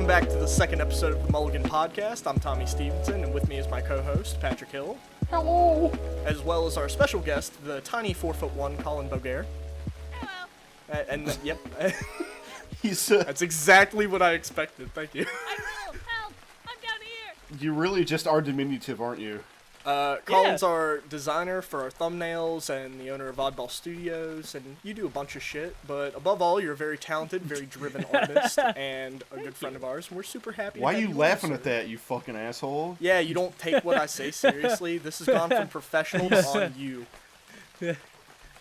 Welcome back to the second episode of the Mulligan podcast. I'm Tommy Stevenson, and with me is my co-host, Patrick Hill. Hello. As well as our special guest, the tiny 4'1" Collin Bogert. Hello. Yep. He's That's exactly what I expected. Thank you. I will. Help. I'm down here. You really just are diminutive, aren't you? Collin's our designer for our thumbnails and the owner of Oddball Studios, and you do a bunch of shit, but above all, you're a very talented, very driven artist, and a good friend of ours, and we're super happy Why to are have you you laughing on, at sir. that, you fucking asshole? Yeah, you don't take what I say seriously. This has gone from professional to on you.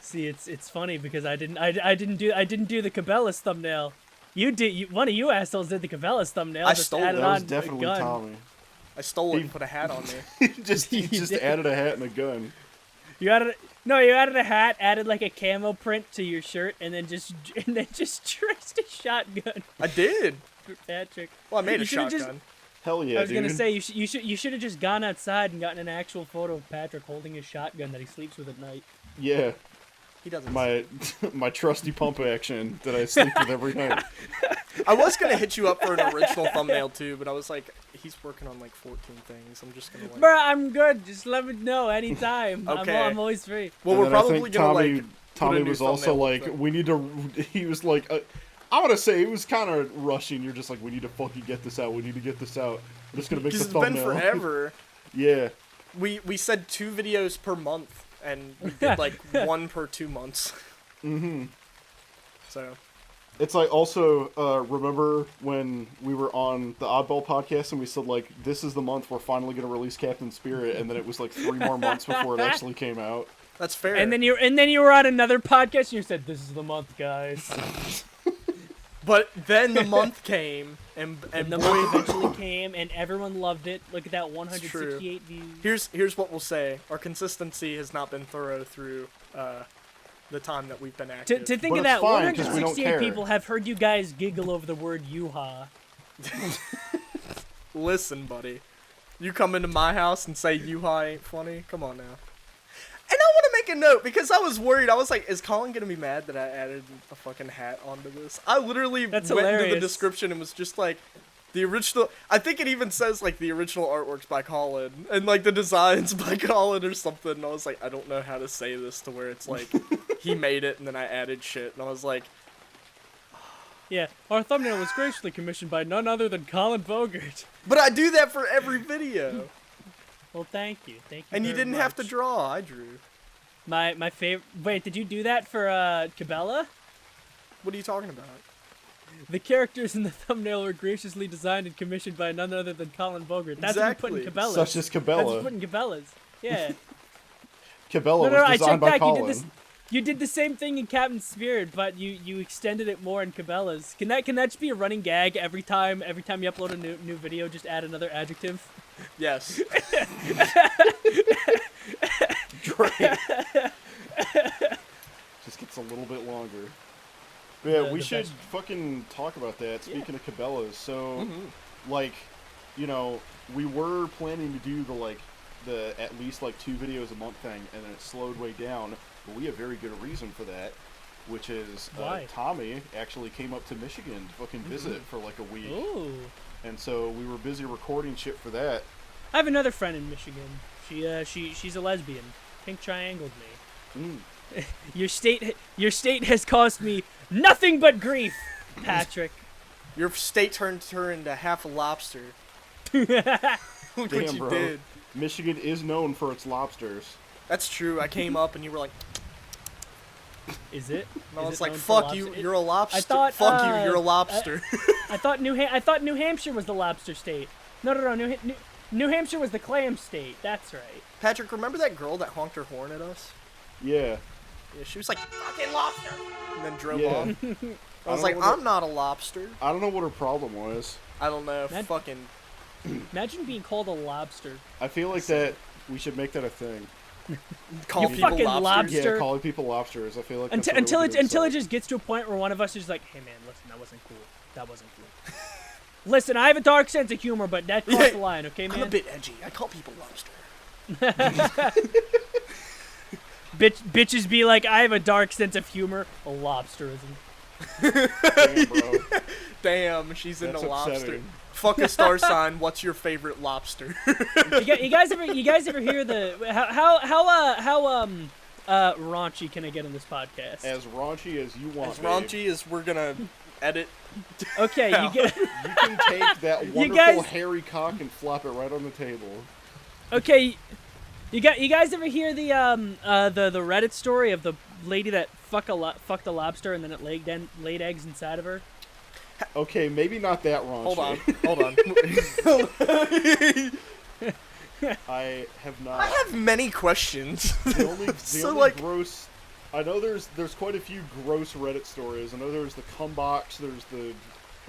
See, it's funny because I didn't do the Cabela's thumbnail. One of you assholes did the Cabela's thumbnail. I just stole it. added That was on definitely a gun. Tommy. I stole it and put a hat on me. He just added a hat and a gun. You added a hat, added like a camo print to your shirt, and then just traced a shotgun I did. for Patrick. Well, I made a You should've shotgun. Hell yeah, I was dude. gonna say you should have just gone outside and gotten an actual photo of Patrick holding his shotgun that he sleeps with at night. Yeah, He doesn't. my trusty pump action that I sleep with every night. I was gonna hit you up for an original thumbnail too, but I was like, he's working on like 14 things. I'm just gonna like. Bruh, I'm good. Just let me know anytime. Okay. I'm always free. Well, And we're then I probably think gonna Tommy, like. Tommy put a new was also thumbnail like, thing. we need to. He was like, I want to say it was kind of rushing. You're just like, we need to fucking get this out. We need to get this out. I'm just gonna make the Because it's been thumbnail. forever. Yeah. We said 2 videos per month, and we did like 1 per 2 months. Mm-hmm. So. It's like also, remember when we were on the Oddball podcast and we said like, this is the month we're finally going to release Captain Spirit, and then it was like 3 more months before it actually came out. That's fair. And then you were on another podcast and you said, "This is the month, guys." But then the month came, and And the boy, month eventually came, and everyone loved it. Look at that 168 views. here's what we'll say: our consistency has not been thorough through the time that we've been active. To think But of it's that, fine, 'cause we don't 168 care. people have heard you guys giggle over the word "yuha." Listen, buddy, you come into my house and say "you-ha" ain't funny? Come on now. And I want to make a note because I was worried. I was like, is Collin gonna be mad that I added a fucking hat onto this? I literally That's went into the hilarious. description and was just like, the original. I think it even says like the original artwork's by Collin and like the designs by Collin or something. And I was like, I don't know how to say this to where it's like he made it and then I added shit. And I was like, Yeah, our thumbnail was graciously commissioned by none other than Collin Bogert. but I do that for every video. Well, thank you. And you very didn't have to much. draw. I drew. My favorite. Wait, did you do that for Cabela? What are you talking about? The characters in the thumbnail were graciously designed and commissioned by none other than Collin Bogert. That's what you put in Exactly. Cabela's. Such as That's what Cabela. you put in Cabela's. Yeah. Cabela No, was I designed checked by back. Colin. You did the same thing in Captain Spirit, but you extended it more in Cabela's. Can that just be a running gag every time you upload a new video? Just add another adjective. Yes. Great. Just gets a little bit longer. But yeah, we The should best. fucking talk about that. Speaking of Cabela's, so Mm-hmm. like, you know, we were planning to do the at least like 2 videos a month thing, and then it slowed way down. But we have very good reason for that, which is Why? Tommy actually came up to Michigan to fucking visit for like a week, Ooh. and so we were busy recording shit for that. I have another friend in Michigan. She's a lesbian. Pink triangled me. Your state has caused me nothing but grief, Patrick. Your state turned her into half a lobster. Look what Damn, you bro. did. Michigan is known for its lobsters. That's true. I came up and you were like, Is it? and I Is was it like, known for fuck you, lobster? you're a lobster. thought, fuck you, you're a lobster. I thought New Hampshire was the lobster state. No. New Hampshire was the clam state. That's right. Patrick, remember that girl that honked her horn at us? Yeah. Yeah, she was like, fucking lobster, and then drove Yeah. off. I was don't like, know what I'm not a lobster. I don't know what her problem was. I don't know. That- Fucking. Imagine being called a lobster. I feel like that we should make that a thing. Call You people fucking lobsters. lobster. Yeah, calling people lobsters. I feel like that's Until a really good it insult. just gets to a point where one of us is like, hey man, listen, that wasn't cool. That wasn't cool. Listen, I have a dark sense of humor, but that crossed the line, okay, man? I'm a bit edgy. I call people lobster. Bitches be like, I have a dark sense of humor. A lobsterism. Damn, bro. Damn, she's into That's lobster. upsetting. Fuck a star sign. What's your favorite lobster? You guys ever hear the how raunchy can I get on this podcast? As raunchy as you want. As raunchy as we're gonna edit. Okay, Yeah. you get. You can take that wonderful guys- hairy cock and flop it right on the table. Okay, you guys ever hear the Reddit story of the lady that fucked a lobster and then it laid eggs inside of her? Okay, maybe not that raunchy. Hold on. I have not. I have many questions. The only So, only like- gross. I know there's quite a few gross Reddit stories. I know there's the cum box. There's the.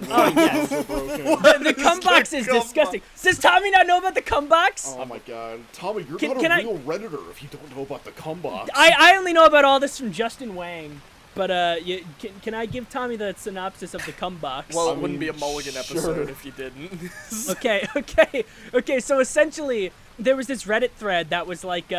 Oh, yes. Are broken. The cum box is cum disgusting. Does Tommy not know about the cum box? Oh my god, Tommy, you're Can- not can a I- real Redditor if you don't know about the cum box. I only know about all this from Justin Wang. But can I give Tommy the synopsis of the cum box? Well, I it wouldn't be a mean, Mulligan episode sure. if you didn't. Okay. So essentially, there was this Reddit thread that was like,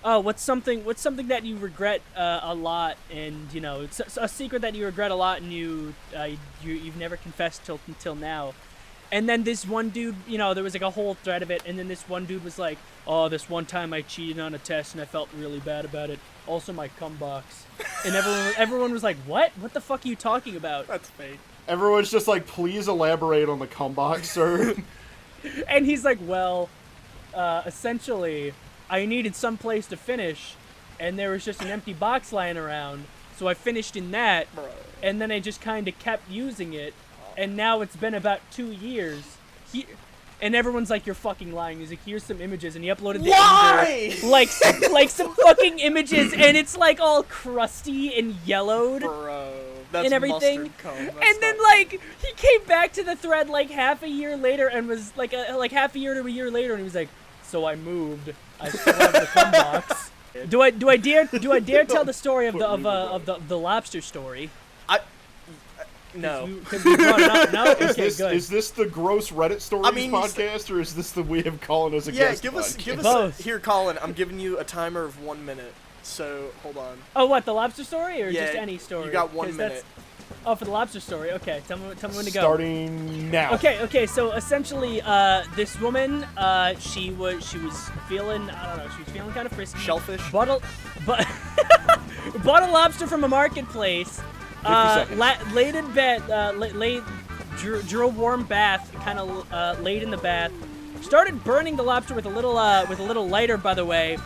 what's something that you regret a lot, and you know, it's a secret that you regret a lot, and you've never confessed till now. And then this one dude, you know, there was like a whole thread of it, and then this one dude was like, oh, this one time I cheated on a test and I felt really bad about it. Also my cum box. And everyone was like, what? What the fuck are you talking about? That's fake. Everyone's just like, please elaborate on the cum box, sir. And he's like, well, essentially, I needed some place to finish, and there was just an empty box lying around, so I finished in that, Bro. and then I just kind of kept using it, and now it's been about 2 years. And everyone's like, you're fucking lying. He's like, here's some images, and he uploaded the Why? like some fucking images, and it's like all crusty and yellowed. Bro. That's And everything. mustard cum. That's And then not- like he came back to the thread like half a year later and was like half a year to a year later, and he was like, so I moved. I still have the cum box. Do I dare tell the story of the lobster story? No. Because you brought it up. No, okay, good. Is this the gross Reddit stories I mean, you podcast, or is this the We Have Collin as a Yeah, guest give us Both. here, Colin. I'm giving you a timer of 1 minute. So hold on. Oh, what, the lobster story or Yeah, just any story? you got 1 'Cause minute. Oh, for the lobster story. Okay, tell me when to go. Starting now. Okay. So essentially, this woman, she was feeling, I don't know, she was feeling kind of frisky. Shellfish. Bought a lobster from a marketplace. 50 seconds. Laid in bed. Drew a warm bath. Kind of laid in the bath. Started burning the lobster with a little lighter, by the way.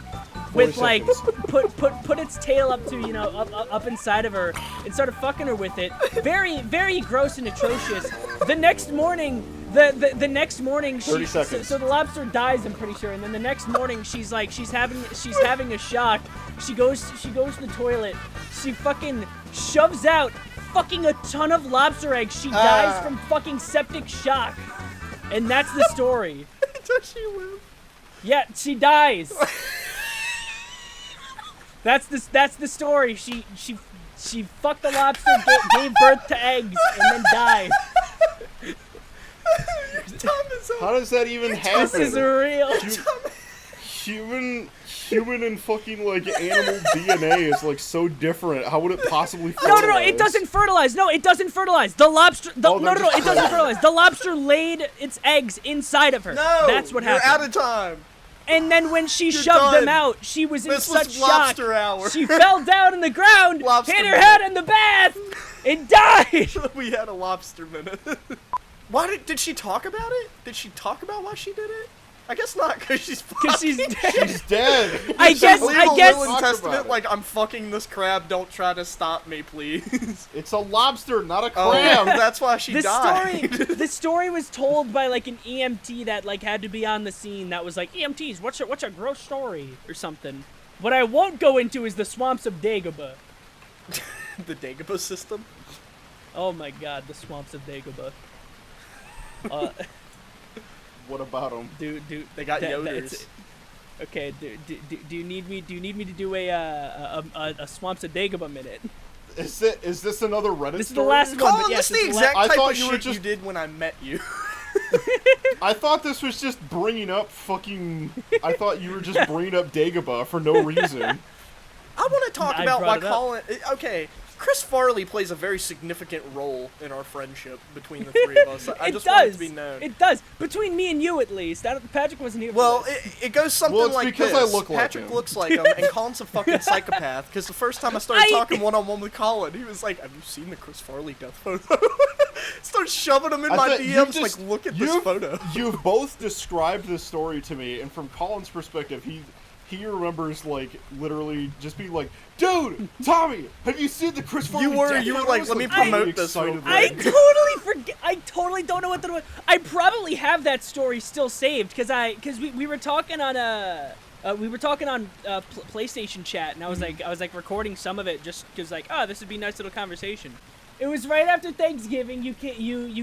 40 With like seconds. put its tail up to up inside of her and started fucking her with it. Very very gross and atrocious. The next morning, the next morning, 30 seconds. So the lobster dies, I'm pretty sure. And then the next morning, she's having a shock. She goes to the toilet. She fucking shoves out fucking a ton of lobster eggs. She dies from fucking septic shock. And that's the story. Does she live? Yeah, she dies. That's the story. She fucked the lobster, gave birth to eggs, and then died. Tom is How does that even happen? This is real. Human and fucking like animal DNA is like so different. How would it possibly No, fertilize? it doesn't fertilize. No, it doesn't fertilize. The lobster. Oh, they're just It doesn't fertilize. The lobster laid its eggs inside of her. No. That's what you're happened. out of time. And then when she You're shoved them done. out, she was in This such was shock. lobster hour. She fell down on the ground, Lobster hit her minute. head in the bath, and died. We had a lobster minute. Why did she talk about it? Did she talk about why she did it? I guess not, because she's Because she's fucking- dead. She's dead. I guess. Leave a will and Talk testament, about it. like, I'm fucking this crab, don't try to stop me, please. It's a lobster, not a Oh, crab. that's why she The died. the story was told by like an EMT that like had to be on the scene. That was like, EMTs, what's a gross story or something. What I won't go into is the swamps of Dagobah. The Dagobah system? Oh my God, the swamps of Dagobah. What about him? Dude, They got that- yoders. okay. Do you need me to do a swamps of Dagobah minute? Is this another Reddit This is the story? last one. Colin, but yes, this is the it's the exact I type thought of you were shit you just- did when I met you. I thought this was just bringing up fucking. I thought you were just bringing up Dagobah for no reason. I want to talk I about brought why it up. Colin. Okay, Chris Farley plays a very significant role in our friendship between the three of us. I just want it to be known. It does. Between me and you, at least. Patrick wasn't here. Well, for this. it goes something Well, it's like because this. I look like Patrick him. looks like him, and Colin's a fucking psychopath. Because the first time I started talking one-on-one with Colin, he was like, "Have you seen the Chris Farley death photo?" Starts shoving him in my DMs, like, "Look at this photo." You've both described this story to me, and from Colin's perspective, he remembers, like, literally just being like, "Dude, Tommy, have you seen the Chris Farley You were death photo?" like, "Let me promote really this real excited quick." I about it. totally forget. I totally don't know what the. I probably have that story still saved because we were talking on PlayStation chat, and I was like recording some of it just because like, oh, this would be a nice little conversation. It was right after Thanksgiving. You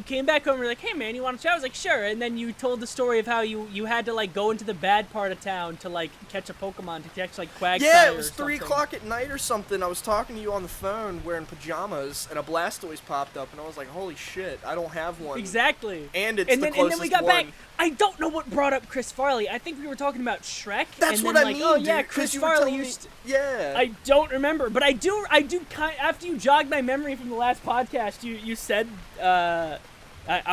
came back home and were like, hey man, you want to chat? I was like, sure. And then you told the story of how you had to like go into the bad part of town to like catch a Pokemon to catch like Quagsire. Yeah, it was or 3 something. o'clock at night or something. I was talking to you on the phone wearing pajamas, and a Blastoise popped up, and I was like, holy shit, I don't have one. Exactly. And it's and the then closest we got one. back. I don't know what brought up Chris Farley. I think we were talking about Shrek. That's and what then, I like, mean, oh dude, yeah, 'cause Chris you were Farley telling me- used. Yeah. I don't remember, but I do after you jogged my memory from the last podcast, you said, I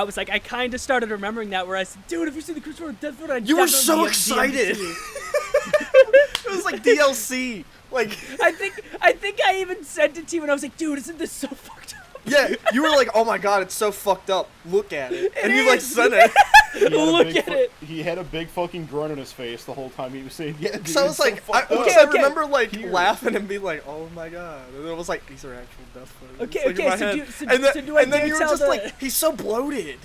was like, I kind of started remembering that, where I said, dude, have you seen the Chris Farley death photo? You were so excited. It was like DLC. Like, I think I even sent it to you, and I was like, dude, isn't this so fucked up? yeah, you were like, oh my god, it's so fucked up. Look at it. And you like is. sent it. He had a Look big at it. He had a big fucking grunt on his face the whole time he was saying, "Yeah." Dude, So I was it's like, so fucked up." okay. I remember like Here. laughing and being like, oh my god. And I was like, these are actual death photos. Okay, like, in okay, my so head. do- so- and then, so do I and then dare you were tell just the- like, he's so bloated.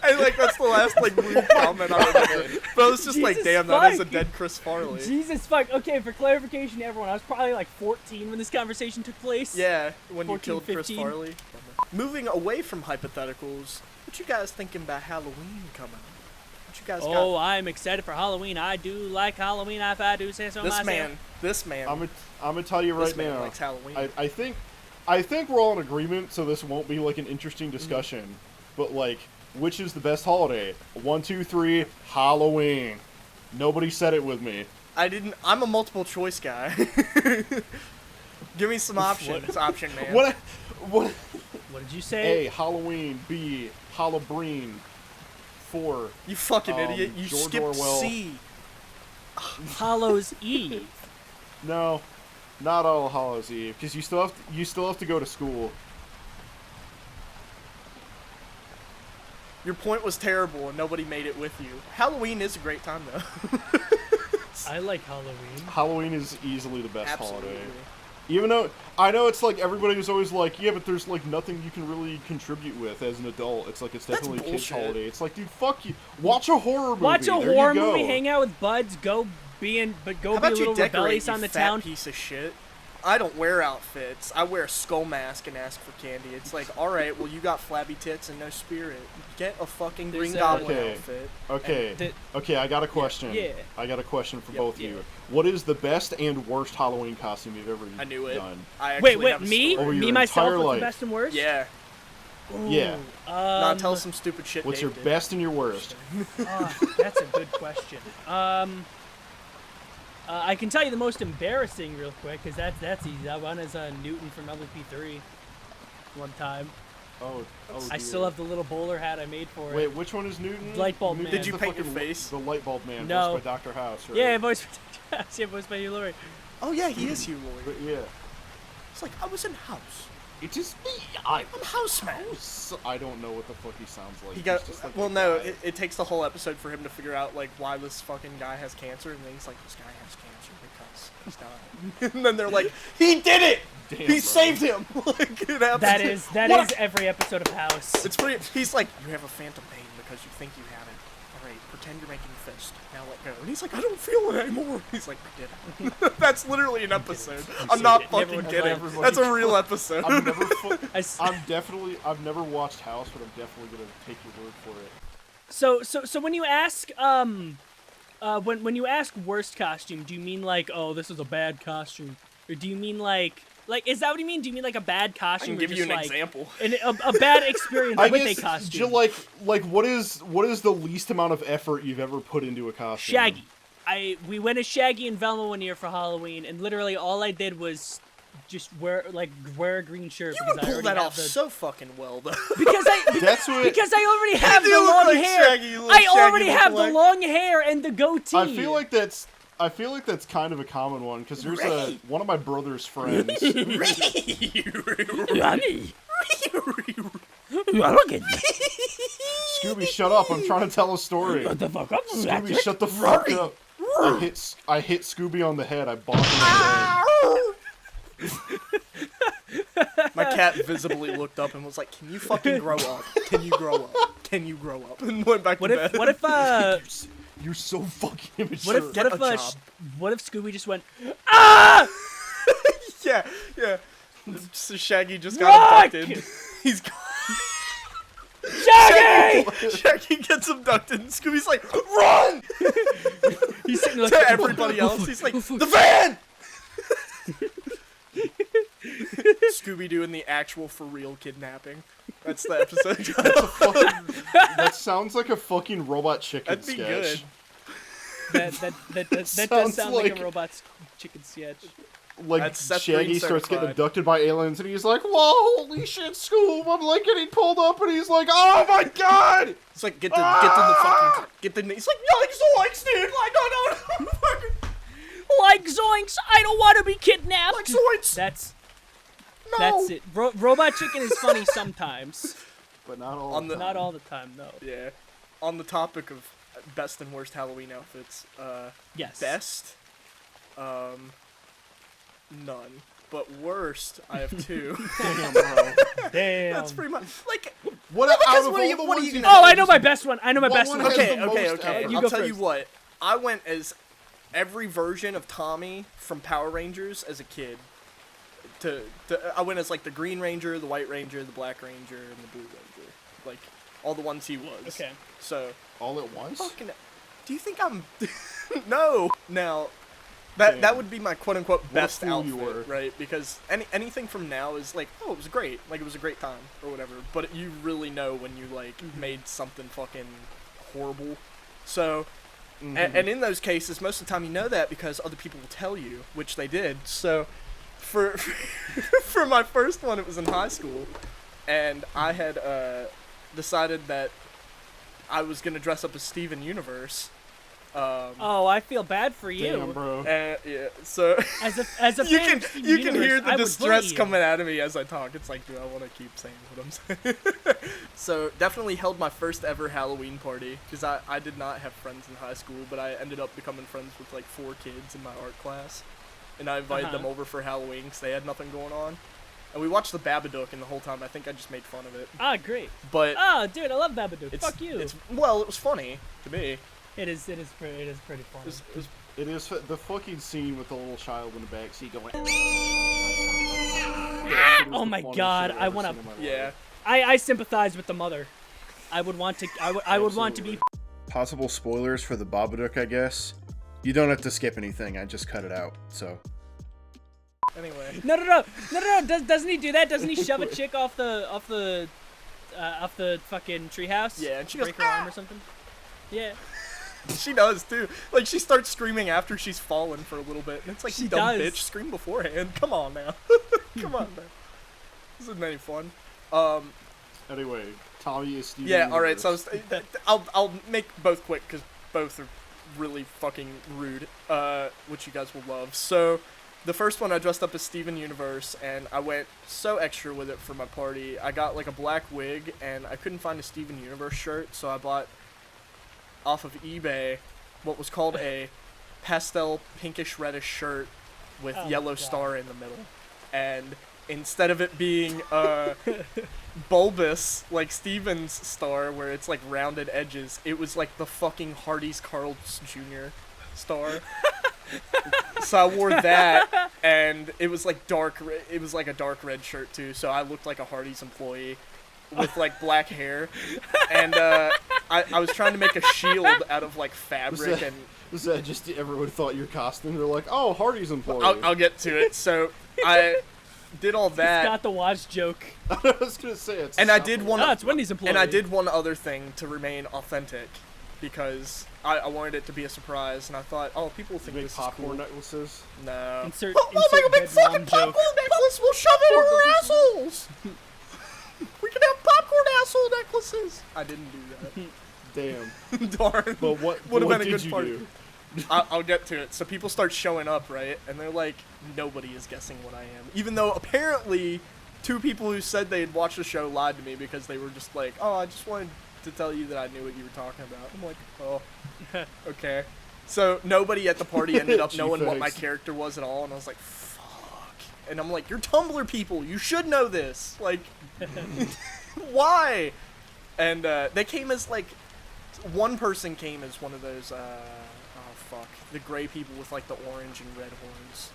And like that's the last like weird comment I remember. But I was just like, Jesus damn, that is a fuck. dead Chris Farley. Jesus fuck. Okay, for clarification to everyone, I was probably like 14 when this conversation took place. Yeah, when 14, you killed Chris 15. Farley. Moving away from hypotheticals, what you guys thinking about Halloween coming up? What you guys Oh, got? I'm excited for Halloween. I do like Halloween, if I do say so myself. This man, I'm gonna tell you this right man now. likes Halloween. I think we're all in agreement, so this won't be like an interesting discussion. But like, which is the best holiday? 1, 2, 3, Halloween. Nobody said it with me. I'm a multiple choice guy. Give me some options, option man. What? What did you say? A, Halloween. B, Hallobreen. 4. You fucking idiot! You George skipped Orwell. C. Hallows Eve. No, not All Hallows Eve, because you still have to go to school. Your point was terrible, and nobody made it with you. Halloween is a great time though. I like Halloween. Halloween is easily the best Absolutely. holiday. Even though I know it's like everybody was always like, yeah, but there's like nothing you can really contribute with as an adult. It's like it's That's definitely a kid's bullshit. holiday. It's like, dude, fuck you. Watch a horror movie. Watch a There horror you go. movie, hang out with buds, go be How a about little you decorate, rebellious you on the fat town. piece of shit? I don't wear outfits. I wear a skull mask and ask for candy. It's like, all right, well, you got flabby tits and no spirit. Get a fucking There's Green a- Goblin Okay. outfit. Okay. And Okay, I got a question. Yeah. I got a question for Yep, both of yeah. you. What is the best and worst Halloween costume you've ever I knew it. done? I actually Wait, have a me? story. Over your Me, myself, entire with life. the best and worst? Yeah. Yeah. Now tell us some stupid shit. What's Dave your did. best and your worst? That's a good question. I can tell you the most embarrassing real quick, because that's easy. That one is Newton from LP3 one time. Oh, I dear. still have the little bowler hat I made for Wait, it. which one is Newton? Light bulb Newton's man. Did you the paint your fucking face? The light bulb man, No. voiced by Dr. House, right? Yeah, voice yeah, voiced by Hugh Laurie. Oh yeah, he is Hugh But Laurie. yeah. It's like I was in House. It is me. I'm Houseman. I don't know what the fuck he sounds like. He got. He's just like Well, a no, guy. it takes the whole episode for him to figure out like why this fucking guy has cancer, and then he's like, this guy has cancer because he's died. And then they're like, he did it. Damn, He bro. saved him. Like, it happens. That What is every episode of House. It's pretty. He's like, you have a phantom pain because you think you have it. All right, pretend you're making a fist. Now let go. And he's like, I don't feel it anymore. He's like, I did it. That's literally an episode. I'm not it. fucking Everyone kidding. everybody- That's a real episode. I've never. I've never watched House, but I'm definitely gonna take your word for it. So when you ask when you ask worst costume, do you mean like, oh, this is a bad costume, or do you mean like is that what you mean? Do you mean like a bad I costume? can or give you just, an like, example. A bad experience I with guess a costume? like what is the least amount of effort you've ever put into a costume? Shaggy. We went as Shaggy and Velma one year for Halloween, and literally all I did was just wear a green shirt You because would I pull already that have off the so fucking well, though. because I That's what. because I already have do the look long like hair. Shaggy, you look I Shaggy already look have the like. long hair and the goatee. I feel like that's kind of a common one because there's one of my brother's friends. Scooby, shut up! I'm trying to tell a story. Shut the fuck up, Scooby, shut the fuck up! I hit Scooby on the head. I bonked him in the head. My cat visibly looked up and was like, "Can you fucking grow up? Can you grow up? Can you grow up?" And went back to bed. What if You're so fucking immature. what if Scooby just went ah? Yeah. So Shaggy just got abducted. He's gone. Shaggy! Shaggy gets abducted and Scooby's like, "Run!" He's sitting like to everybody else. He's like, "The van!" Scooby doing the actual for real kidnapping. That's the episode. That sounds like a fucking Robot Chicken That'd be sketch. good. That does Sounds sound like like- a robot's chicken sketch. Like, That's Seth Shaggy Green starts getting certified. abducted by aliens, and he's like, "Whoa, holy shit, Scoob!" I'm like getting pulled up, and he's like, "Oh my god!" It's like, get in the fucking, he's like, "Yikes, dude, like, no, fucking, Like zoinks! I don't want to be kidnapped. like, zoinks, That's no." it. Robot Chicken is funny sometimes, But not all. On the- not all the time though. Yeah. On the topic of best and worst Halloween outfits, Yes. best, none. But worst, I have two. Damn, bro. Damn. That's pretty much, like, What because out of what are all you- the what are ones you you gonna- Oh, I know my best one. I know my What best one one. has okay, the okay, most okay. out? You I'll go tell you first. what. I went as every version of Tommy from Power Rangers as a kid. I went as like the Green Ranger, the White Ranger, the Black Ranger, and the Blue Ranger. Like all the ones he was. Okay. So All at once? fucking. Do you think I'm? No. Now, that would be my quote unquote best fool you outfit, were. right? Because anything from now is like, oh, it was great, like it was a great time or whatever. But you really know when you like made something fucking horrible. So, and in those cases, most of the time you know that because other people will tell you, which they did. So, for for my first one, it was in high school, and I had decided that I was gonna dress up as Steven Universe. Oh, I feel bad for you. Damn, bro. Yeah, so As a you fan can of Steven you can Universe, hear I the would distress bully you. coming out of me as I talk. It's like, do I want to keep saying what I'm saying? So definitely held my first ever Halloween party because I did not have friends in high school, but I ended up becoming friends with like 4 kids in my art class, and I invited them over for Halloween because they had nothing going on, and we watched the Babadook, and the whole time I think I just made fun of it. Ah, great. But Oh, dude, I love Babadook. it's, Fuck you. It's well, it was funny to me. It is pretty funny. It is the fucking scene with the little child in the backseat going. Oh my God, I wanna- Yeah. I sympathize with the mother. I would want to. I would want to be. Possible spoilers for the Babadook, I guess. You don't have to skip anything. I just cut it out. So. Anyway. No. Doesn't he do that? Doesn't he shove a chick off the fucking treehouse? Yeah, and she goes, break her arm or something. Yeah. She does too. Like she starts screaming after she's fallen for a little bit, and it's like, She you dumb does. bitch, scream beforehand. Come on now. Come on now. This isn't any fun. Anyway, Tommy is Steven. Yeah. All right. So Universe. I'll make both quick because both are really fucking rude. Which you guys will love. So the first one I dressed up as Steven Universe, and I went so extra with it for my party. I got like a black wig, and I couldn't find a Steven Universe shirt, so I bought off of eBay what was called a pastel pinkish reddish shirt with Oh my yellow God. star in the middle, and instead of it being bulbous like Steven's star where it's like rounded edges, it was like the fucking Hardee's Carl's Jr. star. So I wore that, and it was like it was like a dark red shirt too, so I looked like a Hardee's employee with like black hair, and I was trying to make a shield out of like fabric, and Was that just everyone thought your costume? They're like, oh, Hardy's employee. I'll get to it. So I did all that, Got the watch joke. I was gonna say it's. and I did one. No, it's Wendy's employee. And I did one other thing to remain authentic, because I wanted it to be a surprise, and I thought, oh, people will think Big this is popcorn cool. necklaces. No. Insert, We'll make a insert big dead fucking mom joke. popcorn necklace. We'll shove it in our assholes. We can have popcorn asshole necklaces. I didn't do Damn. that. Darn. But what Would have been a did good you part. do? I'll get to it. So people start showing up, right? And they're like, nobody is guessing what I am. Even though apparently 2 people who said they'd watched the show lied to me because they were just like, oh, I just wanted to tell you that I knew what you were talking about. I'm like, oh, okay. So nobody at the party ended up knowing what my G-Facts. character was at all, and I was like, fuck. And I'm like, you're Tumblr people. You should know this. Like, why? And they came as, like, one person came as one of those, the gray people with, like, the orange and red horns.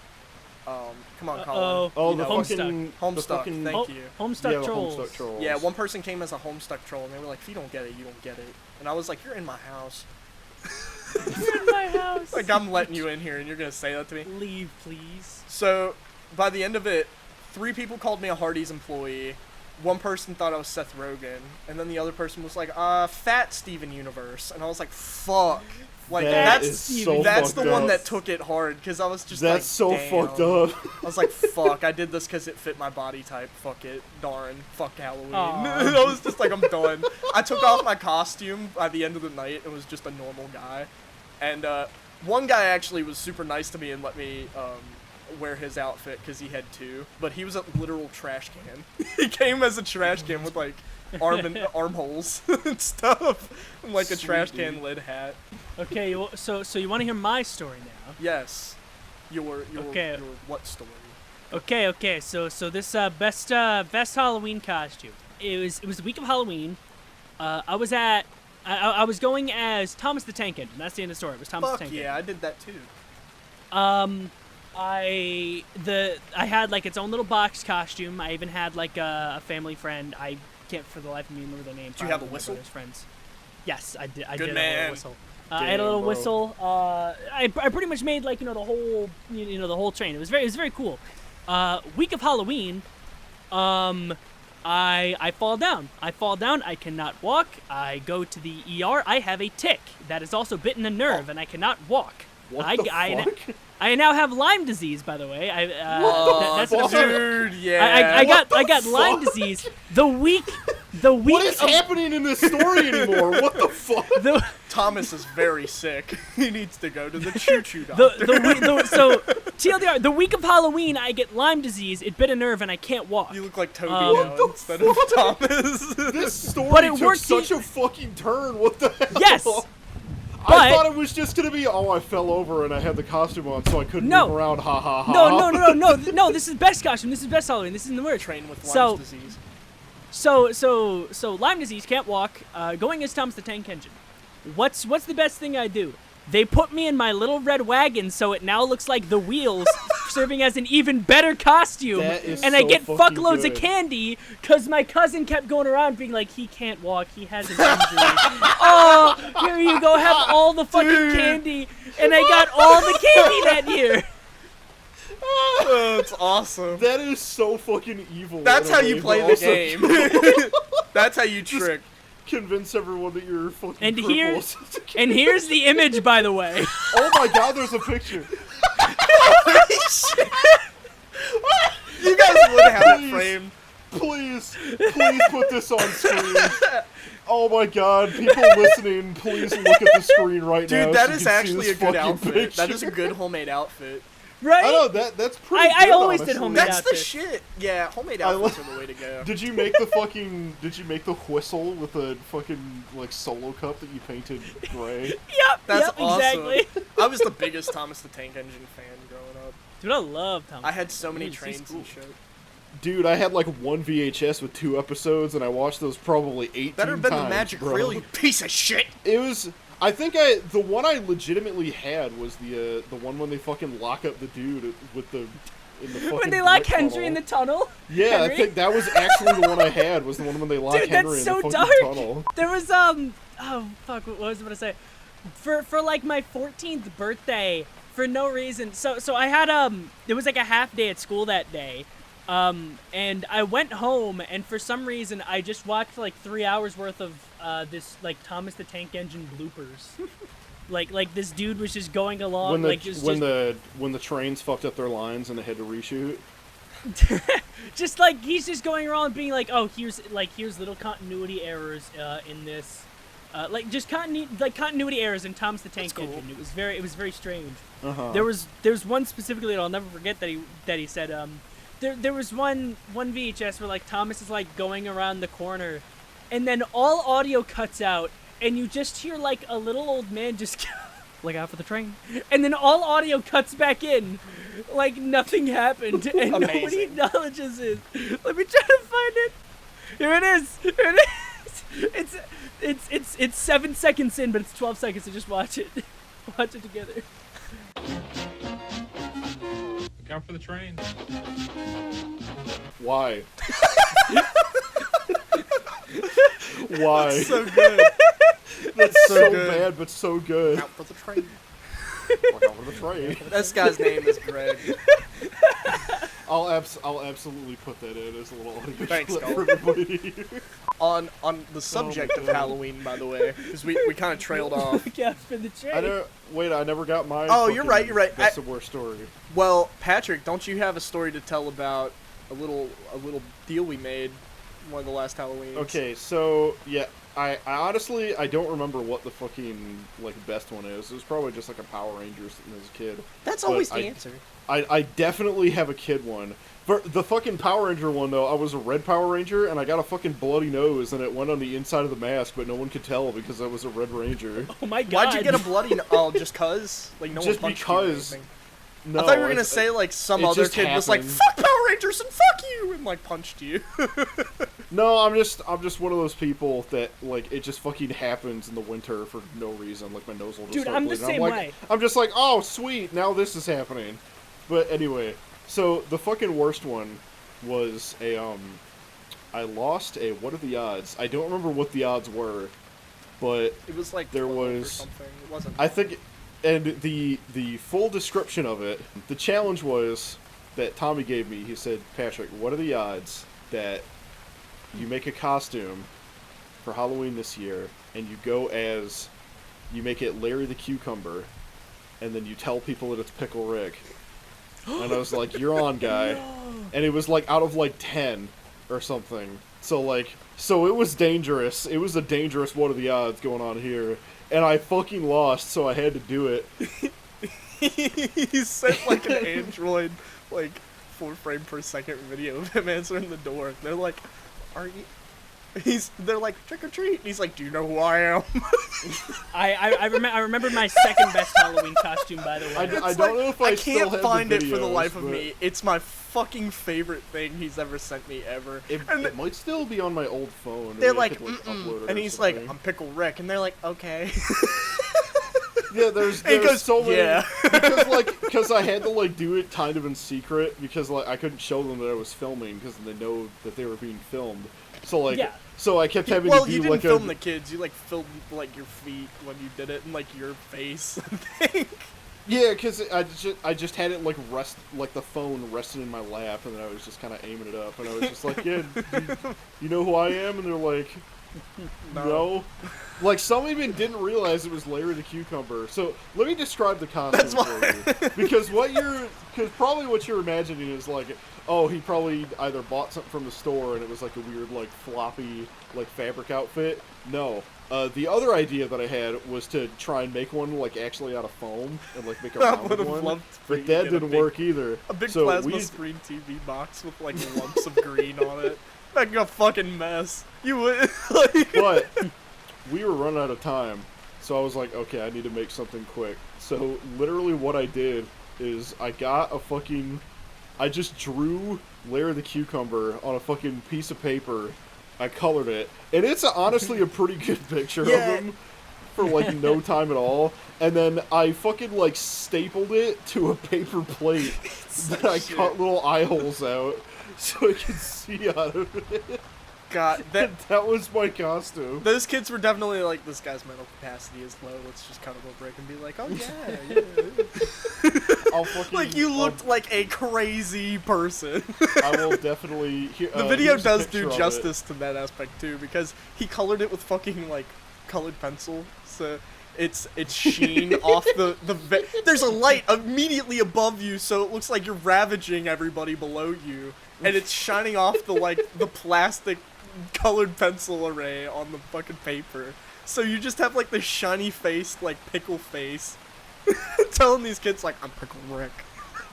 Come on, Colin. Oh, You the know, fucking Homestuck, fucking, thank you. Homestuck yeah, the trolls. Homestuck trolls. Yeah, one person came as a Homestuck troll, and they were like, if you don't get it, you don't get it. And I was like, you're in my house. You're in my house. Like, I'm letting you in here, and you're gonna say that to me? Leave, please. So, by the end of it, 3 people called me a Hardee's employee. One person thought I was Seth Rogen, and then the other person was like, fat Steven Universe. And I was like, fuck. Like, That that's is so that's the fucked one up. that took it hard, because I was just That's like, so damn. fucked up. I was like, fuck, I did this because it fit my body type. Fuck it. Darn. Fuck Halloween. Aw. I was just like, I'm done. I took off my costume by the end of the night and was just a normal guy. And one guy actually was super nice to me and let me wear his outfit because he had 2. But he was a literal trash can. He came as a trash can with, like, armholes and stuff. And, like, a Sweet, trash dude. can lid hat. Okay, well, so you want to hear my story now? Yes. Your Okay. what story? Okay. So this best Halloween costume. It was the week of Halloween. I was going as Thomas the Tank Engine. That's the end of the story. It was Thomas Fuck the Tank yeah, I did that too. Engine. I had like its own little box costume. I even had like a family friend. I can't for the life of me remember their name. Do you have a Probably my whistle? brother's friends. Yes, I did. I Good did man. have a little whistle. I had a little Damn, bro. whistle. I pretty much made like the whole the whole train. It was very cool. Week of Halloween, I fall down. I cannot walk. I go to the ER. I have a tick that has also bitten a nerve, and I cannot walk. What the fuck? I now have Lyme disease, by the way. Oh, that's what I'm saying. dude, yeah. I got What the Lyme fuck? disease the week What is of happening in this story anymore? What the fuck? the Thomas is very sick. He needs to go to the choo-choo doctor. so TLDR, the week of Halloween, I get Lyme disease. It bit a nerve, and I can't walk. You look like Toby What now instead of Thomas. This story But it took worked such a fucking turn. What the hell? Yes. I But- thought it was just gonna be, oh, I fell over and I had the costume on, so I couldn't No. move around. Ha ha ha. No. This is best costume. This is best Halloween. This is in the merch. Train with Lyme's So- disease. So Lyme disease, can't walk. Going as Thomas the Tank Engine. What's the best thing I do? They put me in my little red wagon, so it now looks like the wheels, serving as an even better costume. That is And I so get fucking fuckloads of good. candy, cause my cousin kept going around being like, he can't walk, he has an injury. Oh, here you go, have all the fucking Dude. candy. And I got all the candy that year. Oh, that's awesome. That is so fucking evil. That's in a how you way, play but the also game. That's how you trick. Convince everyone that you're fucking And cripples. here's the image, by the way. Oh my god, there's a picture. You guys would have it Please. framed. Please put this on screen. Oh my god, people listening, please look at the screen right now. Dude, that so is you can see actually a this good fucking outfit. picture. That is a good homemade outfit. Right? I know, that's pretty I good, always did honestly. homemade That's the outfit. shit. Yeah, homemade I outfits lo- are the way to go. Did you make the whistle with a fucking like solo cup that you painted gray? Yep, That's yep, awesome. exactly. I was the biggest Thomas the Tank Engine fan growing up. Dude, I love Thomas. I had so many Dude, he's trains cool. and shit. Dude, I had like one VHS with 2 episodes, and I watched those probably 18 Better been times, the Magic bro. Reel, you piece of shit. It was. I think the one I legitimately had was the one when they fucking lock up the dude with the in the fucking When they lock brick Henry tunnel. in the tunnel. Yeah, Henry? I think that was actually the one I had. Was the one when they lock Dude, Henry that's in so the fucking dark. tunnel. There was oh fuck, what was I gonna say? For like my 14th birthday, for no reason. So I had there was like a half day at school that day. And I went home, and for some reason I just watched like 3 hours worth of this like Thomas the Tank Engine bloopers. Like this dude was just going along when the like just when the trains fucked up their lines and they had to reshoot. just like he's just going around being like, oh, here's little continuity errors in this, like just continuity errors in Thomas the Tank Engine. It was very strange. There was one specifically that I'll never forget that he said there was one VHS where like Thomas is like going around the corner, and then all audio cuts out, and you just hear like a little old man just look out for the train, and then all audio cuts back in, like nothing happened, and nobody acknowledges it. Let me try to find it. Here it is. Here it is. It's 7 seconds in, but it's 12 seconds. So just watch it. Watch it together. Look out for the train. Why? Why? That's so good. That's so good. bad, but so good. Out for the train. Look out for the train. This guy's name is Greg. I'll absolutely put that in as a little audio Thanks, clip for Colin. everybody to hear. On the subject of Halloween, by the way, because we kind of trailed off. Look out for the train. I never got mine. Oh, you're right. That's the worst story. Well, Patrick, don't you have a story to tell about a little deal we made one of the last Halloweens? Okay, so yeah, I honestly I don't remember what the fucking like best one is. It was probably just like a Power Rangers as a kid. That's But always the answer. I definitely have a kid one. For the fucking Power Ranger one though, I was a red Power Ranger and I got a fucking bloody nose and it went on the inside of the mask, but no one could tell because I was a Red Ranger. Oh my god. Why'd you get a bloody? Oh, just cause? Like no Just one punched because. you or anything? No, I thought you were gonna say like some it other just kid was like, happened. "Fuck Power Rangers and fuck you," and like punched you. No, I'm just one of those people that like it just fucking happens in the winter for no reason. Like my nose will just Dude, start I'm the bleeding. same like, way. I'm just like, oh sweet, now this is happening. But anyway, so the fucking worst one was I lost a what are the odds? I don't remember what the odds were, but It was like there 12 or was something. It wasn't. I think, and the full description of it, the challenge was that Tommy gave me. He said, Patrick, what are the odds that you make a costume for Halloween this year, and you make it Larry the Cucumber, and then you tell people that it's Pickle Rick. And I was like, you're on, guy. And it was like out of like 10 or something. So it was dangerous. It was a dangerous what are the odds going on here. And I fucking lost, so I had to do it. He sent like an Android, like 4 frame per second video of him answering the door. They're like, "Are you?" They're like, "Trick or treat." And he's like, "Do you know who I am?" I remember my second best Halloween costume, by the way. I It's don't like, know if I still can't have find the it for the videos, life of but me. It's my fucking favorite thing he's ever sent me ever. And It might still be on my old phone. they're Maybe I like, could, upload it and or he's like, something. "I'm Pickle Rick," and they're like, "Okay." Yeah, there's he goes, so many "Yeah." because I had to like do it kind of in secret because like I couldn't show them that I was filming because they know that they were being filmed. So like Yeah. so I kept having Well, to you do didn't like film the kids. You like filmed like your feet when you did it, and like your face. I think. Yeah, because I just had it like the phone rested in my lap, and then I was just kind of aiming it up, and I was just like, yeah, you know who I am? And they're like, no. Like some even didn't realize it was Larry the Cucumber. So let me describe the costume for you, because probably what you're imagining is like, oh, he probably either bought something from the store and it was like a weird like floppy like fabric outfit. No. The other idea that I had was to try and make one like actually out of foam and like make a I rounded would've one, loved for but you to that get a didn't big- work either. A big So plasma we- screen TV box with like lumps of green on it. Making a fucking mess. You would like. But we were running out of time, so I was like, okay, I need to make something quick. So literally what I did is I just drew Larry the Cucumber on a fucking piece of paper. I colored it, and it's honestly a pretty good picture Yeah. of him for like no time at all. And then I fucking like stapled it to a paper plate that I cut little eye holes out so I could see out of it. God, That was my costume. those kids were definitely like, this guy's mental capacity is low. Let's just cut him a break and be like, oh yeah. I'll fucking, Like you looked like a crazy person. I will definitely. The video here's a does picture do of it. justice to that aspect too, because he colored it with fucking like colored pencil. So it's sheen off there's a light immediately above you, so it looks like you're ravaging everybody below you, and it's shining off the plastic colored pencil array on the fucking paper. So you just have like this shiny faced like pickle face telling these kids like, I'm Pickle Rick.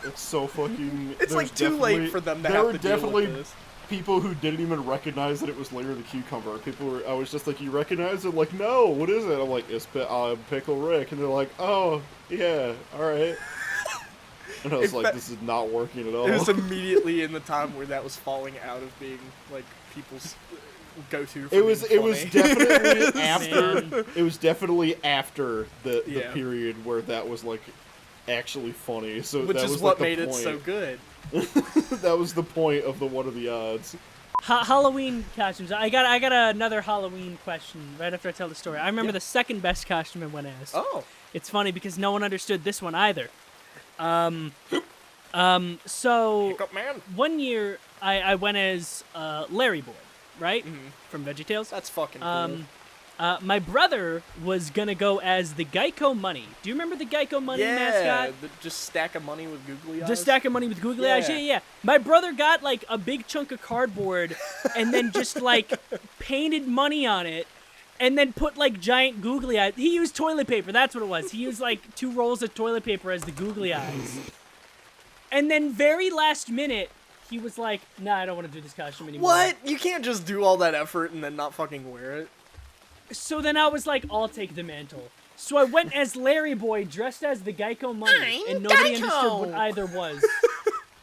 It's so fucking... It's like too late for them to have to deal with this. People who didn't even recognize that it was Larry the Cucumber. I was just like, you recognize it? Like, no, what is it? I'm like, I'm Pickle Rick. And they're like, oh, yeah, alright. And I was like, this is not working at all. It was immediately in the time where that was falling out of being, like, people's go-to for It was definitely after... Man. It was definitely after the period where that was, like, actually funny. So which that is was, what like, made it so good. That was the point of the What Are the Odds? Halloween costumes. I got another Halloween question right after I tell the story. I remember the second best costume I went as. Oh. It's funny because no one understood this one either. So Hiccup Man. one year I went as Larry Boy, right? Mm-hmm. From Veggietales. That's fucking cool. My brother was gonna go as the Geico Money. Do you remember the Geico Money mascot? Just stack of money with googly eyes. Just stack of money with googly eyes. Yeah. My brother got like a big chunk of cardboard and then just like painted money on it and then put like giant googly eyes. He used toilet paper. That's what it was. He used like 2 rolls of toilet paper as the googly eyes. And then very last minute, he was like, nah, I don't want to do this costume anymore. What? You can't just do all that effort and then not fucking wear it. So then I was like, I'll take the mantle. So I went as Larry Boy, dressed as the Geico Money, and nobody understood what either was.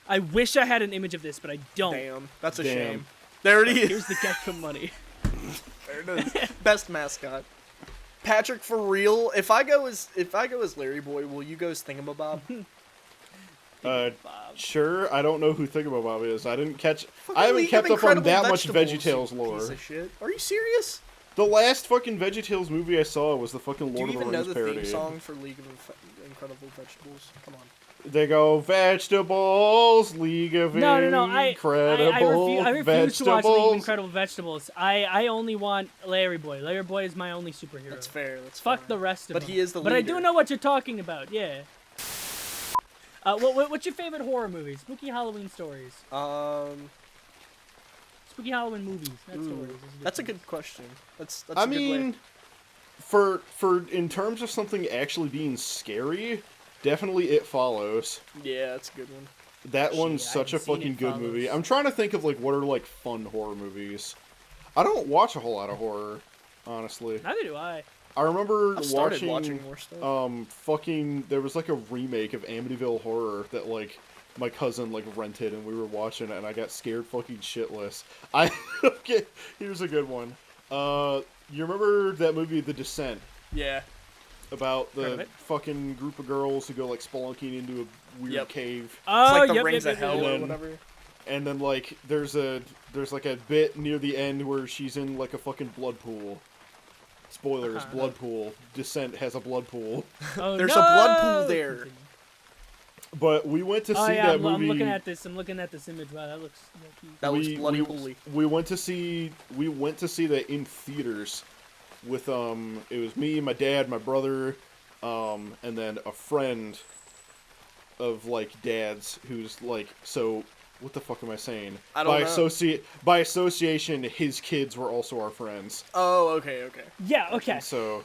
I wish I had an image of this, but I don't. Damn, that's a shame. There it is. Here's the Geico Money. There it is. Best mascot. Patrick, for real, if I go as Larry Boy, will you go as Thingamabob? Sure. I don't know who Thingamabob is. I haven't kept League of up on that Incredible much Vegetables, Veggietales lore. Piece of shit. Are you serious? The last fucking Veggietales movie I saw was the fucking Do Lord you of the even know Rings the parody. theme song for League of Incredible Vegetables? Come on. They go, vegetables, League of No. Incredible I refuse Vegetables. to watch League of Incredible Vegetables. I only want Larry Boy. Larry Boy is my only superhero. That's fair. That's Fuck fine. the rest of them. But he is the But I leader. do know what you're talking about, yeah. What's your favorite horror movie? Spooky Halloween stories. Spooky Halloween movies, not stories. That's a good question. That's I a good way. mean, for in terms of something actually being scary, definitely It Follows. Yeah, that's a good one. That one's I such a haven't seen fucking It good Follows. movie. I'm trying to think of like what are like fun horror movies. I don't watch a whole lot of horror, honestly. Neither do I. I remember I've started watching more stuff. there was like a remake of Amityville Horror that like my cousin like rented and we were watching it and I got scared fucking shitless. Okay, here's a good one. You remember that movie The Descent? Yeah. About Heard of the it. fucking group of girls who go like spelunking into a weird Yep. cave. It's Oh, like the yep, Rings yep, of yep, Hell yep. or whatever. And then like there's like a bit near the end where she's in like a fucking blood pool. Spoilers, blood pool. Descent has a blood pool. Oh, There's no! a blood pool there. But we went to see Oh yeah, that I'm movie. looking at this. I'm looking at this image. Wow, that looks cute. That was bloody holy. We went to see that in theaters with it was me, my dad, my brother, and then a friend of like dad's who's like so what the fuck am I saying? I don't know. By association, his kids were also our friends. Oh, okay. Yeah. Okay. And so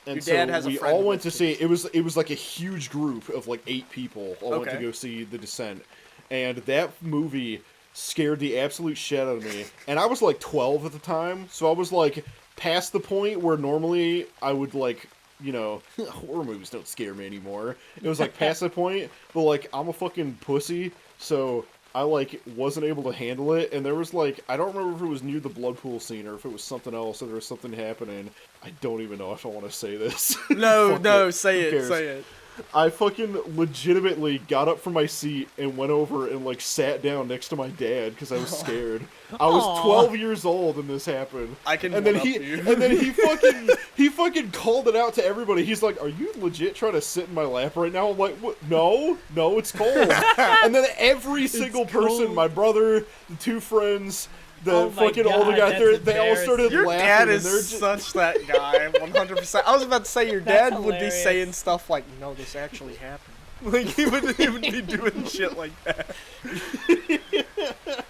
Your dad has a we friend all went to with see it was like a huge group of like 8 people all went to Okay. go see The Descent. And that movie scared the absolute shit out of me. And I was like 12 at the time, so I was like past the point where normally I would like, you know, horror movies don't scare me anymore. It was like past the point, but like I'm a fucking pussy, so I like wasn't able to handle it, and there was like I don't remember if it was near the blood pool scene or if it was something else or there was something happening. I don't even know if I want to say this. No, Fuck no, it. say Who it, cares? say it. I fucking legitimately got up from my seat and went over and like sat down next to my dad because I was scared. I was Aw. 12 years old and this happened. I can and then one-up he you. and then he fucking called it out to everybody. He's like, "Are you legit trying to sit in my lap right now?" I'm like, "What? No, it's cold." And then every single person, cold. my brother, the 2 friends, the Oh my fucking older God, guy. that's They all started Your laughing. dad and is they're just, such that guy, 100%. I was about to say your That's dad would be hilarious. saying stuff like, "No, this actually happened." Like he would be doing shit like that.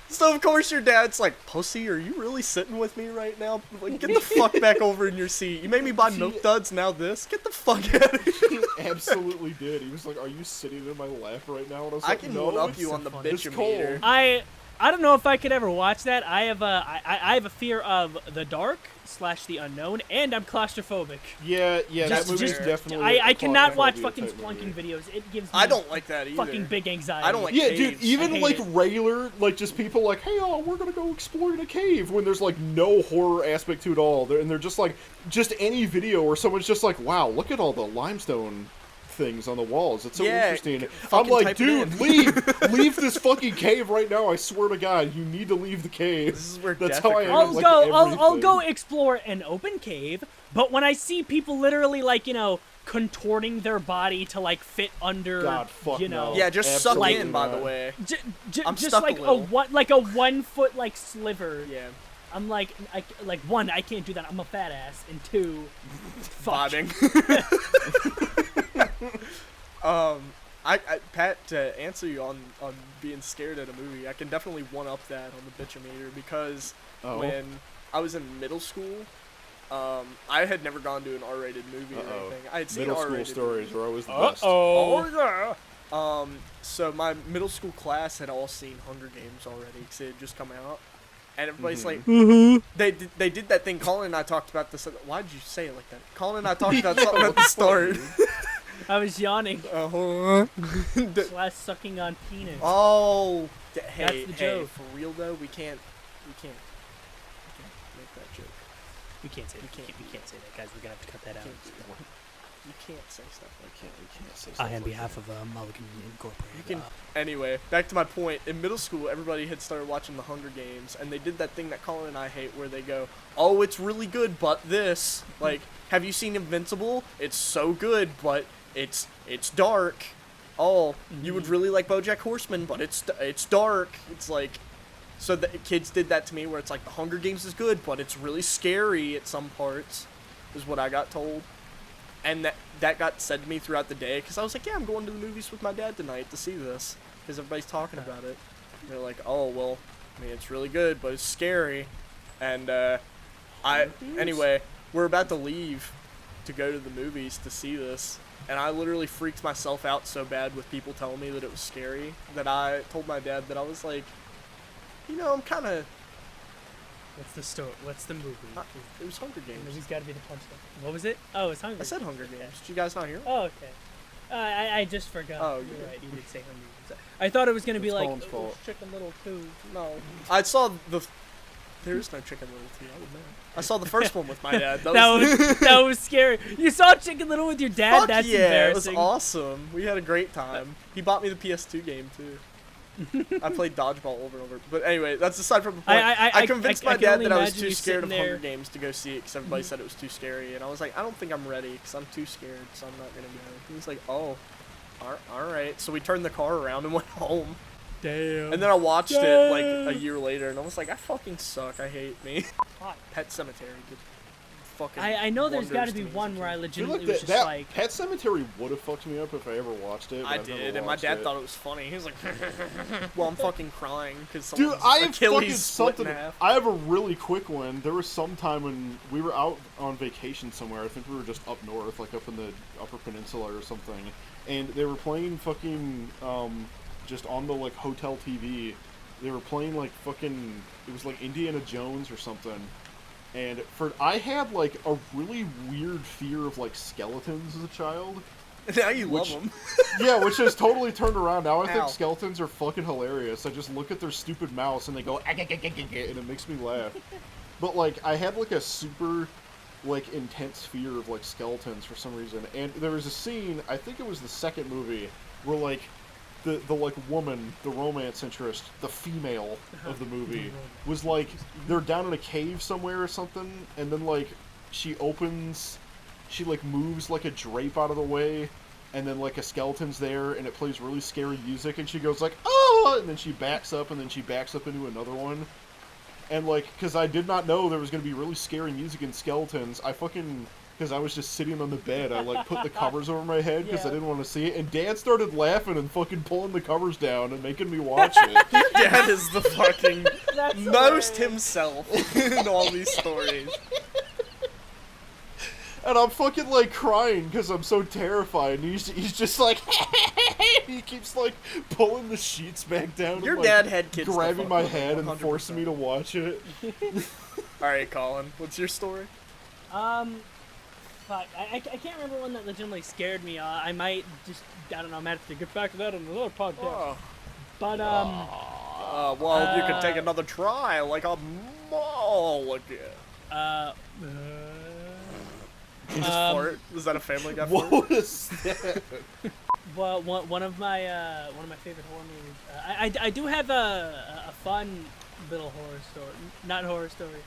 So of course your dad's like, "Pussy, are you really sitting with me right now? Like, get the fuck back over in your seat. You made me buy milk duds. Now this. Get the fuck out of here." he absolutely did. He was like, "Are you sitting in my lap right now?" And I was I like, can "No, one up it's you so on the funny. It's bitchometer. cold." I don't know if I could ever watch that. I have a fear of the dark / the unknown, and I'm claustrophobic. Yeah, that Just- movie's just- definitely. I cannot watch claustrophobia fucking type splunking movie. videos. It gives me I don't like that either. fucking big anxiety. I don't like Yeah, caves. dude, even I hate like it. regular, like just people like, "Hey, we're gonna go explore in a cave," when there's like no horror aspect to it all. They're just like, just any video where someone's just like, "Wow, look at all the limestone things on the walls. It's so Yeah, interesting." I'm fucking like, type it "Dude, in." leave this fucking cave right now. I swear to God, you need to leave the cave." This is where That's death how I occurs. am. I'll Like go. I'll everything. go explore an open cave. But when I see people literally like contorting their body to like fit under, God, fuck know, no. Yeah, just suck Absolutely in, by the not. way. I'm just stuck a like little. a 1 foot like sliver. Yeah. I'm like, one, I can't do that. I'm a fat ass, and two, fuck. Bobbing. Pat, to answer you on being scared at a movie, I can definitely one up that on the bitchometer because when I was in middle school, I had never gone to an R-rated movie or anything. I had seen Middle school R-rated stories were always the best. Oh yeah. So my middle school class had all seen Hunger Games already because it had just come out, and everybody's like, they did that thing. Colin and I talked about this. Why did you say it like that? Colin and I talked about something at the start. I was yawning. / sucking on penis. Oh, That's hey, the hey, joke. for real though, we can't make that joke. We can't say that, guys. We're gonna have to cut that out. You can't say stuff like that. We can't say stuff On like behalf that. of Mulligan Incorporated. You can. Anyway, back to my point. In middle school, everybody had started watching the Hunger Games, and they did that thing that Colin and I hate, where they go, "Oh, it's really good, but this." Like, have you seen Invincible? It's so good, but it's dark. Oh, you would really like BoJack Horseman, but it's dark. It's like, so the kids did that to me, where it's like the Hunger Games is good, but it's really scary at some parts, is what I got told. And that got said to me throughout the day, because I was like, yeah, I'm going to the movies with my dad tonight to see this, because everybody's talking about it. And they're like, oh, well, I mean, it's really good, but it's scary. And anyway, we're about to leave to go to the movies to see this, and I literally freaked myself out so bad with people telling me that it was scary that I told my dad that I was like, I'm kind of... What's the story? What's the movie? It was Hunger The Games. movie's got to be the punchline. What was it? Oh, it's Hunger. I said Hunger Games. Did you guys not hear? Oh, okay. I just forgot. Oh, You're yeah. right. You did say Hunger Games. I thought it was gonna be That's like Colin's fault. Chicken Little 2. No. I saw the... There is no Chicken Little 2, I would know. I saw the first one with my dad. That was scary. You saw Chicken Little with your dad? Fuck That's yeah, it was embarrassing. awesome. We had a great time. He bought me the PS2 game, too. I played dodgeball over and over. But anyway, that's aside from the point. I convinced my can dad only that I was imagine too you scared of sitting Hunger there. Games to go see it because everybody said it was too scary. And I was like, I don't think I'm ready because I'm too scared, so I'm not going to go. He was like, oh, all right. So we turned the car around and went home. Damn. And then I watched it like a year later, and I was like, I fucking suck. I hate me. Pet Cemetery did fucking I know there's got to wonders be me as a one kid. where I I feel legitimately like was that, just that like, Pet Cemetery would have fucked me up if I ever watched it. But I I've never did, and my watched dad it. thought it was funny. He was like, "Well, I'm fucking crying because Dude, I have fucking Achilles split in something. half." I have a really quick one. There was some time when we were out on vacation somewhere. I think we were just up north, like up in the Upper Peninsula or something. And they were playing fucking, just on the like hotel TV. They were playing like fucking. It was like Indiana Jones or something. And I had like a really weird fear of like skeletons as a child. Now you love Which- them. Yeah, which has totally turned around. Now I think Ow. skeletons are fucking hilarious. I just look at their stupid mouths and they go, "Ag, ag, ag, ag, ag," and it makes me laugh. But like, I had like a super, like, intense fear of like skeletons for some reason. And there was a scene, I think it was the second movie, where like the like woman, the romance interest, the female of the movie, was like they're down in a cave somewhere or something, and then like she like moves like a drape out of the way, and then like a skeleton's there, and it plays really scary music, and she goes like, "Oh!" and then she backs up, and then she backs up into another one, And, like, because I did not know there was going to be really scary music and skeletons, because I was just sitting on the bed, I, like, put the covers over my head because I didn't want to see it, and Dad started laughing and fucking pulling the covers down and making me watch it. Dad is the fucking That's most hilarious. himself in all these stories. And I'm fucking, like, crying because I'm so terrified, and he's just like, he keeps, like, pulling the sheets back down Your and, dad like, had kids to grabbing fuck my with, head and 100%. forcing me to watch it. Alright, Colin, what's your story? Fuck, I can't remember one that legitimately scared me. I might just, I don't know, I might have to get back to that on another podcast. Oh. But, Well, you could take another try, like a Mulligan. You just fart? Was that a Family Guy fart? What was that? well, one of my favorite horror movies. I do have a fun little horror story, not horror story.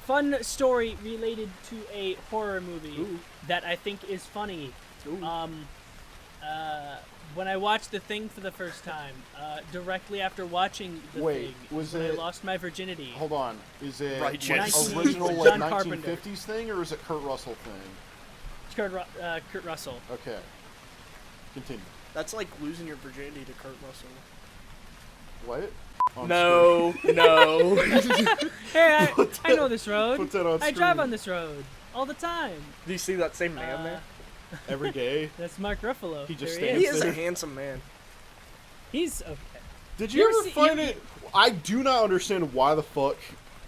Fun story related to a horror movie that I think is funny. When I watched The Thing for the first time, directly after watching The Thing, was when I it- lost my virginity. Hold on. Is it Right, like, yes. original like, John Carpenter. 1950s thing, or is it Kurt Russell thing? Kurt Russell. Okay. Continue. That's like losing your virginity to Kurt Russell. What? On No, no. Hey, I know this road. Put that on I drive screen. on this road all the time. Do you see that same man there? Every day. That's Mark Ruffalo. He just There He stands is a there. handsome man. He's okay. Did You you ever ever see- find you- it? I do not understand why the fuck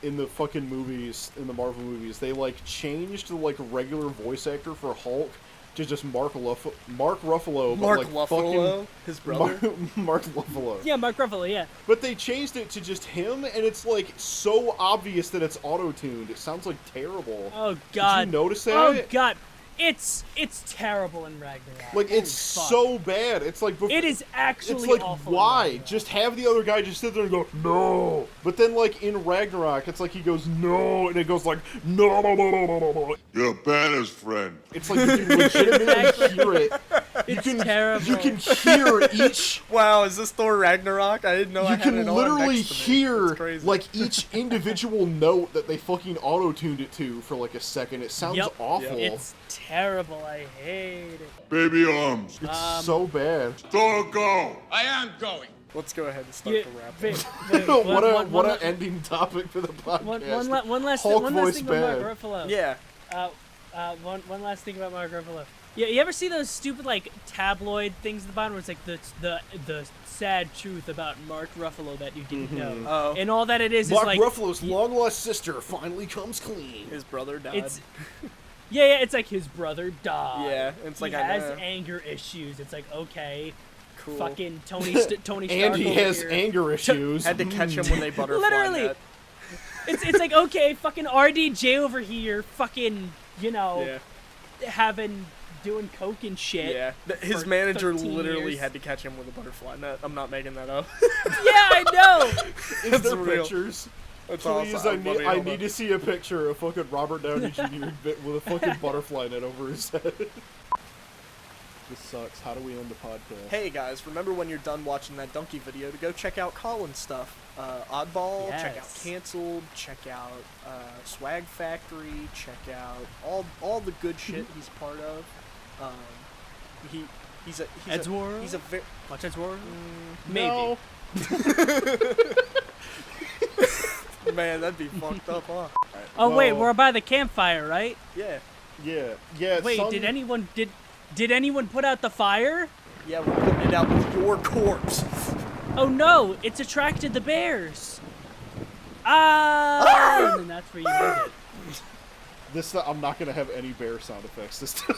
in the fucking movies, in the Marvel movies, they like changed the like regular voice actor for Hulk to just Mark Ruffalo. But, Mark like, Ruffalo, his brother. Mark Ruffalo. Yeah, Mark Ruffalo. Yeah. But they changed it to just him, and it's like so obvious that it's auto-tuned. It sounds like terrible. Oh God. Did you notice that? Oh God. It's terrible in Ragnarok. Like it's Holy fuck. so bad. It's like It is actually It's like awful in why? Ragnarok. Just have the other guy just sit there and go no. But then like in Ragnarok, it's like he goes no, and it goes like no no no no no no no. You're Banner's friend. It's like you can legitimately hear it. It's You can terrible. you can hear each. Wow, is this Thor Ragnarok? I didn't know I You had can it on literally next to me. hear That's crazy. like each individual note that they fucking auto-tuned it to for like a second. It sounds Yep. awful. It's terrible. I hate it. Baby arms. It's so bad. Don't go. I am going. Let's go ahead and start Yeah, the rap. What an ending topic for the podcast. one last Hulk thing voice about bad. Mark Ruffalo. Yeah. One last thing about Mark Ruffalo. Yeah, you ever see those stupid like tabloid things at the bottom where it's like the sad truth about Mark Ruffalo that you didn't know, Oh. and all that it is Mark like Ruffalo's long lost sister finally comes clean. His brother died. it's yeah, it's like his brother died. Yeah, it's like he I has know. anger issues. It's like okay, Cool. fucking Tony Stark And he over has here. anger issues. Had to catch him when they butterfly Literally. met. It's like okay, fucking RDJ over here, fucking Yeah. doing coke and shit. Yeah. His for manager 13 literally years. had to catch him with a butterfly net. I'm not making that up. Yeah, I know. Is That's there real. pictures? That's Please, awesome. I need to see a picture of fucking Robert Downey Jr. with a fucking butterfly net over his head. This sucks. How do we end the podcast? Hey guys, remember when you're done watching that donkey video to go check out Collin's stuff. Oddball, check out Yes. Cancelled, check out Swag Factory, check out all the good shit he's part of. He's Edgeworld? He's a very Watch Edgeworld? maybe. No. Man, that'd be fucked up, huh? Oh wait, Well- we're by the campfire, right? Yeah. Yeah. Wait, some- did anyone put out the fire? Yeah, we're putting it out with your corpse. Oh no, it's attracted the bears. Ah! And then that's where you did it. I'm not gonna have any bear sound effects this time.